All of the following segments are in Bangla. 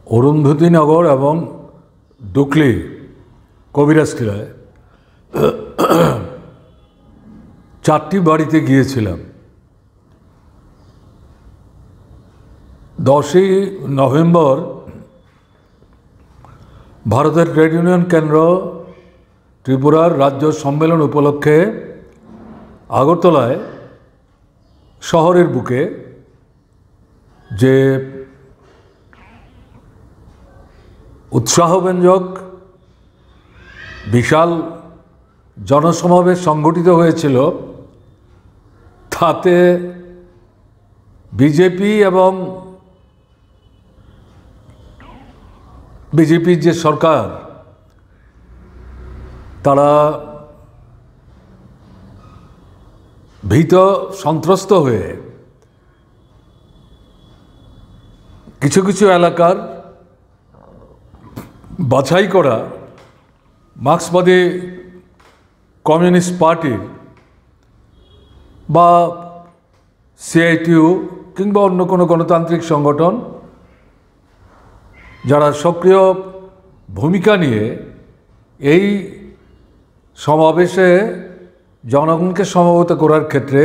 অরুন্ধতিনগর এবং ডুকলি কবিরাজ টিলায় 4টি বাড়িতে গিয়েছিলাম। 10ই নভেম্বর ভারতের ট্রেড ইউনিয়ন কেন্দ্র ত্রিপুরার রাজ্য সম্মেলন উপলক্ষে আগরতলায় শহরের বুকে যে উৎসাহব্যঞ্জক বিশাল জনসমাবেশ সংগঠিত হয়েছিল, তাতে বিজেপি এবং বিজেপির যে সরকার তারা ভীত সন্ত্রস্ত হয়ে কিছু কিছু এলাকার বাছাই করা মার্ক্সবাদী কমিউনিস্ট পার্টির বা সিআইটিইউ কিংবা অন্য কোনো গণতান্ত্রিক সংগঠন যারা সক্রিয় ভূমিকা নিয়ে এই সমাবেশে জনগণকে সমবেত করার ক্ষেত্রে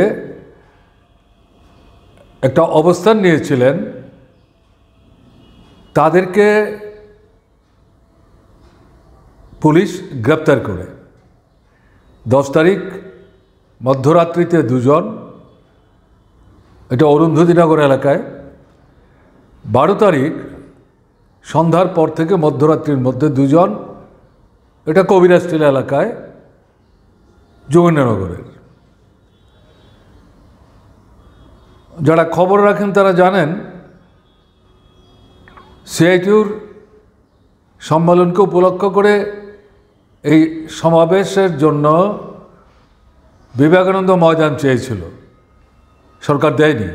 একটা অবস্থান নিয়েছিলেন, তাদেরকে পুলিশ গ্রেপ্তার করে 10 তারিখ মধ্যরাত্রিতে 2 জন, এটা অরুন্ধতিনগর এলাকায়, 12 তারিখ সন্ধ্যার পর থেকে মধ্যরাত্রির মধ্যে 2 জন, এটা কবিরাজ টিলা এলাকায় যোগেন্দ্রনগরের। যারা খবর রাখেন তারা জানেন সিআইটিইউর সম্মেলনকে উপলক্ষ করে এই সমাবেশের জন্য বিবেকানন্দ ময়দান চেয়েছিল, সরকার দেয়নি।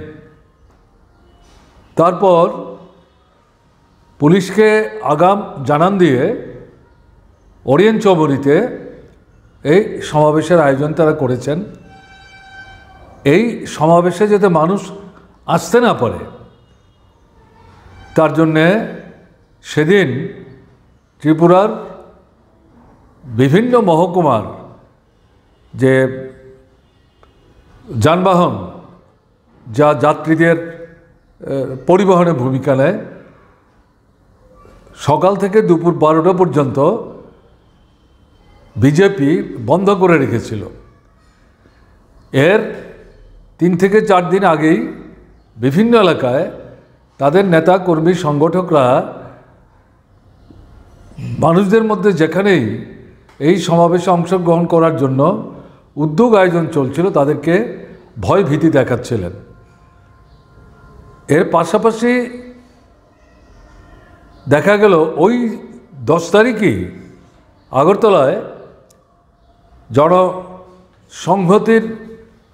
তারপর পুলিশকে আগাম জানান দিয়ে ওরিয়েন্ট চৌমুহনীতে এই সমাবেশের আয়োজন তারা করেছেন। এই সমাবেশে যাতে মানুষ আসতে না পারে তার জন্যে সেদিন ত্রিপুরার বিভিন্ন মহকুমার যে যানবাহন যা যাত্রীদের পরিবহনে ভূমিকা নেয়, সকাল থেকে দুপুর 12টা পর্যন্ত বিজেপি বন্ধ করে রেখেছিল। এর 3 থেকে 4 দিন আগেই বিভিন্ন এলাকায় তাদের নেতা কর্মী সংগঠকরা মানুষদের মধ্যে যেখানেই এই সমাবেশে অংশগ্রহণ করার জন্য উদ্যোগ আয়োজন চলছিল তাদেরকে ভয় ভীতি দেখাচ্ছিলেন। এর পাশাপাশি দেখা গেল ওই 10 তারিখই আগরতলায় জনসংহতির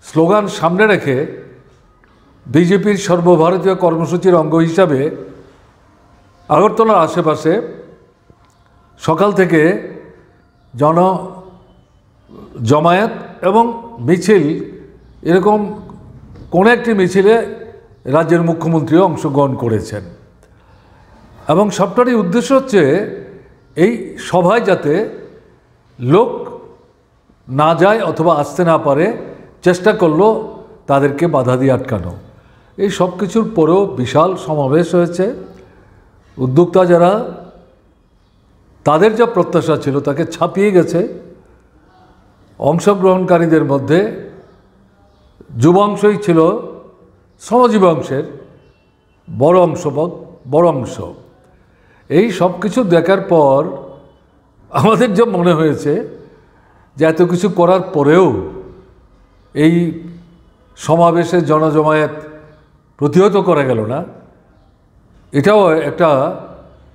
স্লোগান সামনে রেখে বিজেপির সর্বভারতীয় কর্মসূচির অঙ্গ হিসাবে আগরতলার আশেপাশে সকাল থেকে জমায়েত এবং মিছিল, এরকম কোনো একটি মিছিলে রাজ্যের মুখ্যমন্ত্রীও অংশগ্রহণ করেছেন এবং সবটারই উদ্দেশ্য হচ্ছে এই সভায় যাতে লোক না যায় অথবা আসতে না পারে, চেষ্টা করলো তাদেরকে বাধা দিয়ে আটকানো। এই সব কিছুর পরেও বিশাল সমাবেশ হয়েছে। উদ্যোক্তা যারা, তাদের যা প্রত্যাশা ছিল তাকে ছাপিয়ে গেছে। অংশগ্রহণকারীদের মধ্যে যুবাংশই ছিল শ্রমজীবী অংশের বড় অংশ। এই সব কিছু দেখার পর আমাদের যা মনে হয়েছে যে এত কিছু করার পরেও এই সমাবেশে জনজমায়েত প্রতিহত করা গেল না, এটাও একটা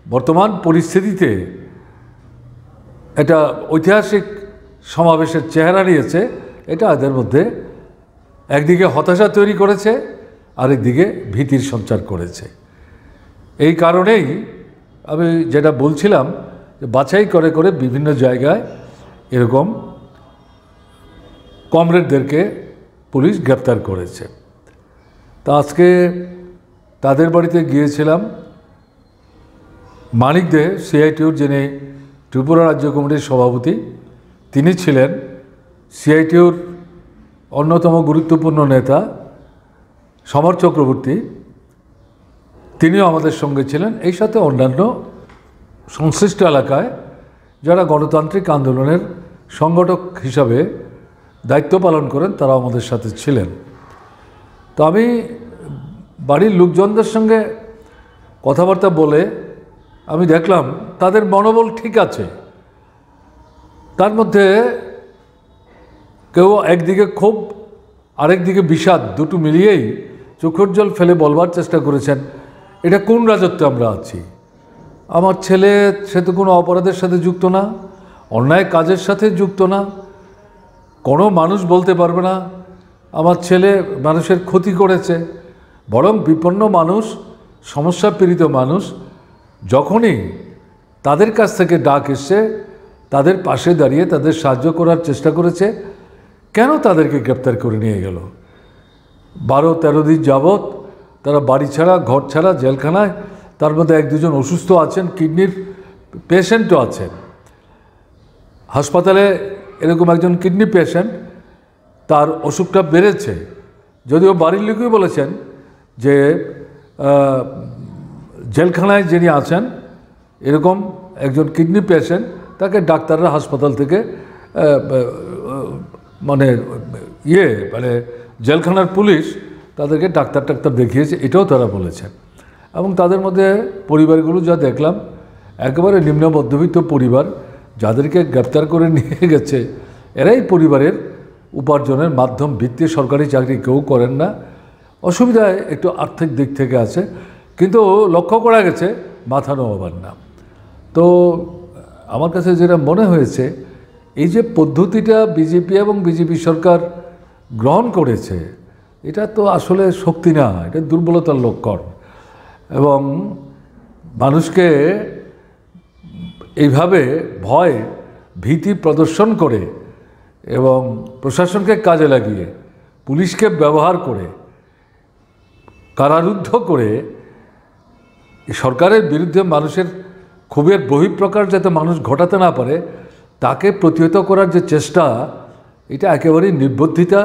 বর্তমান পরিস্থিতিতে এটা ঐতিহাসিক সমাবেশের চেহারা নিয়েছে। এটা এদের মধ্যে একদিকে হতাশা তৈরি করেছে, আরেকদিকে ভীতির সঞ্চার করেছে। এই কারণেই আমি যেটা বলছিলাম যে বাছাই করে করে বিভিন্ন জায়গায় এরকম কমরেডদেরকে পুলিশ গ্রেপ্তার করেছে। তা আজকে তাদের বাড়িতে গিয়েছিলাম, মানিক দে সিআইটিউর যিনি ত্রিপুরা রাজ্য কমিটির সভাপতি, তিনি ছিলেন। সিআইটিউর অন্যতম গুরুত্বপূর্ণ নেতা সমর চক্রবর্তী, তিনিও আমাদের সঙ্গে ছিলেন। এই সাথে অন্যান্য সংশ্লিষ্ট এলাকায় যারা গণতান্ত্রিক আন্দোলনের সংগঠক হিসাবে দায়িত্ব পালন করেন তারা আমাদের সাথে ছিলেন। তো আমি বাড়ির লোকজনদের সঙ্গে কথাবার্তা বলে আমি দেখলাম তাদের মনোবল ঠিক আছে। তার মধ্যে কেউ একদিকে ক্ষোভ, আরেকদিকে বিষাদ, দুটো মিলিয়েই চোখের জল ফেলে বলবার চেষ্টা করেছেন, এটা কোন রাজত্বে আমরা আছি? আমার ছেলে, সে তো কোনো অপরাধের সাথে যুক্ত না, অন্যায় কাজের সাথে যুক্ত না। কোনো মানুষ বলতে পারবে না আমার ছেলে মানুষের ক্ষতি করেছে। বরং বিপন্ন মানুষ, সমস্যা পীড়িত মানুষ যখনই তাদের কাছ থেকে ডাক এসছে, তাদের পাশে দাঁড়িয়ে তাদের সাহায্য করার চেষ্টা করেছে। কেন তাদেরকে গ্রেপ্তার করে নিয়ে গেল? 12-13 দিন যাবৎ তারা বাড়ি ছাড়া, ঘর ছাড়া, জেলখানায়। তার মধ্যে 1-2 জন অসুস্থ আছেন, কিডনির পেশেন্টও আছেন। হাসপাতালে এরকম একজন কিডনি পেশেন্ট, তার অসুখটা বেড়েছে। যদিও বাড়ির লোকই বলেছেন যে জেলখানায় যিনি আছেন এরকম একজন কিডনি পেশেন্ট, তাকে ডাক্তাররা হাসপাতাল থেকে মানে জেলখানার পুলিশ তাদেরকে ডাক্তার দেখিয়েছে, এটাও তারা বলেছেন। এবং তাদের মধ্যে পরিবারগুলো যা দেখলাম, একেবারে নিম্ন মধ্যবিত্ত পরিবার, যাদেরকে গ্রেপ্তার করে নিয়ে গেছে এরাই পরিবারের উপার্জনের মাধ্যম ভিত্তি। সরকারি চাকরি কেউ করেন না, অসুবিধায় একটু আর্থিক দিক থেকে আছে, কিন্তু লক্ষ্য করা গেছে মাথা নোয়াবার না। তো আমার কাছে যেটা মনে হয়েছে, এই যে পদ্ধতিটা বিজেপি এবং বিজেপি সরকার গ্রহণ করেছে, এটা তো আসলে শক্তি না, এটা দুর্বলতার লক্ষণ। এবং মানুষকে এইভাবে ভয় ভীতি প্রদর্শন করে এবং প্রশাসনকে কাজে লাগিয়ে, পুলিশকে ব্যবহার করে, কারারুদ্ধ করে সরকারের বিরুদ্ধে মানুষের ক্ষোভের বহিঃপ্রকাশ যাতে মানুষ ঘটাতে না পারে, তাকে প্রতিহত করার যে চেষ্টা, এটা একেবারেই নির্বুদ্ধিতা।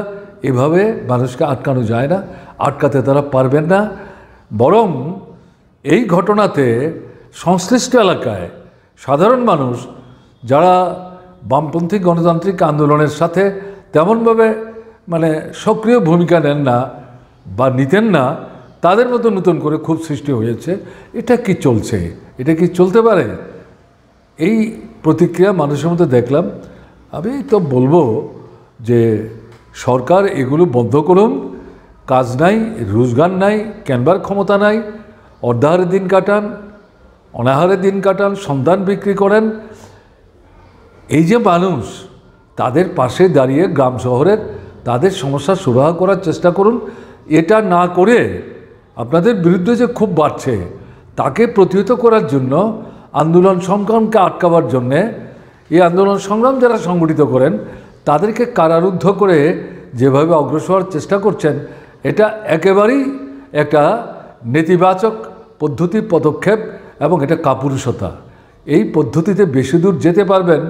এভাবে মানুষকে আটকানো যায় না, আটকাতে তারা পারবেন না। বরং এই ঘটনাতে সংশ্লিষ্ট এলাকায় সাধারণ মানুষ যারা বামপন্থী গণতান্ত্রিক আন্দোলনের সাথে তেমনভাবে সক্রিয় ভূমিকা নেন না বা নিতেন না, তাদের মতো নতুন করে খুব সৃষ্টি হয়েছে। এটা কি চলছে? এটা কি চলতে পারে? এই প্রতিক্রিয়া মানুষের মধ্যে দেখলাম। আমি তো বলবো যে সরকার এগুলো বন্ধ করুন। কাজ নাই, রোজগার নাই, কেনবার ক্ষমতা নাই, অর্ধাহারে দিন কাটান, অনাহারে দিন কাটান, সন্তান বিক্রি করেন। এই যে মানুষ, তাদের পাশে দাঁড়িয়ে গ্রাম শহরের তাদের সমস্যা সুরাহা করার চেষ্টা করুন। এটা না করে আপনাদের বিরুদ্ধে যে খুব বাড়ছে, তাকে প্রতিহত করার জন্য, আন্দোলন সংগ্রামকে আটকাবার জন্যে, এই আন্দোলন সংগ্রাম যারা সংগঠিত করেন তাদেরকে কারারুদ্ধ করে যেভাবে অগ্রসর হওয়ার চেষ্টা করছেন, এটা একেবারেই একটা নেতিবাচক পদ্ধতি, পদক্ষেপ, এবং এটা কাপুরুষতা। এই পদ্ধতিতে বেশি দূর যেতে পারবেন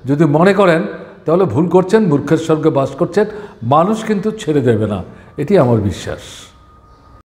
যদি মনে করেন, তাহলে ভুল করছেন, মূর্খের স্বর্গে বাস করছেন। মানুষ কিন্তু ছেড়ে দেবে না, এটি আমার বিশ্বাস।